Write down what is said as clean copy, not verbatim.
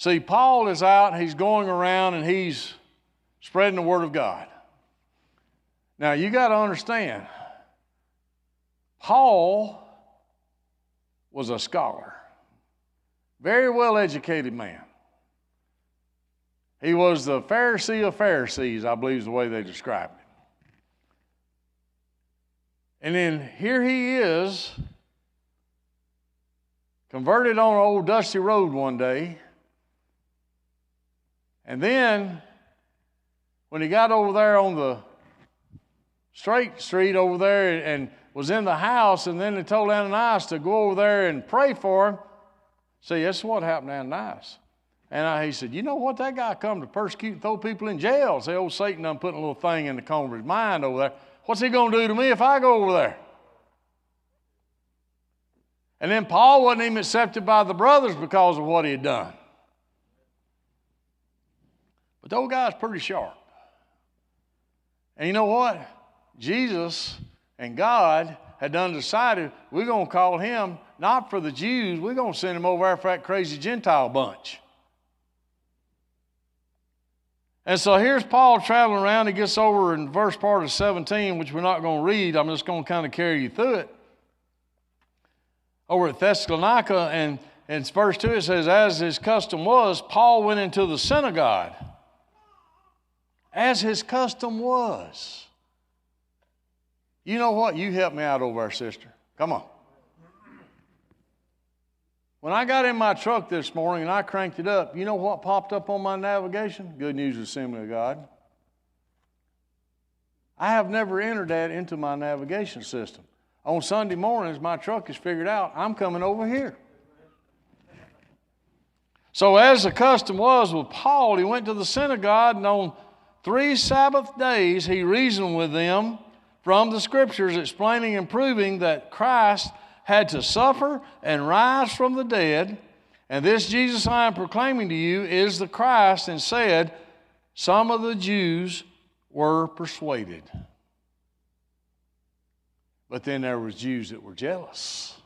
See, Paul is out, he's going around, and he's spreading the word of God. Now, you got to understand, Paul was a scholar, very well-educated man. He was the Pharisee of Pharisees, I believe is the way they described him. And then here he is, converted on an old dusty road one day. And then, when he got over there on the straight street over there and was in the house, and then they told Ananias to go over there and pray for him. See, that's what happened to Ananias. And he said, you know what? That guy come to persecute and throw people in jail. Say, old Satan done putting a little thing in the corner of his mind over there. What's he going to do to me if I go over there? And then Paul wasn't even accepted by the brothers because of what he had done. But those guys pretty sharp. And you know what? Jesus and God had done decided we're going to call him not for the Jews, we're going to send him over there for that crazy Gentile bunch. And so here's Paul traveling around. He gets over in the verse part of 17, which we're not going to read. I'm just going to kind of carry you through it. Over at Thessalonica, and in verse 2 it says, as his custom was, Paul went into the synagogue. As his custom was. You know what? You help me out over there, sister. Come on. When I got in my truck this morning and I cranked it up, you know what popped up on my navigation? Good News Assembly of God. I have never entered that into my navigation system. On Sunday mornings, my truck is figured out, I'm coming over here. So as the custom was with Paul, he went to the synagogue, and on 3 Sabbath days he reasoned with them from the Scriptures, explaining and proving that Christ had to suffer and rise from the dead, and this Jesus I am proclaiming to you is the Christ, and said, some of the Jews were persuaded. But then there was Jews that were jealous.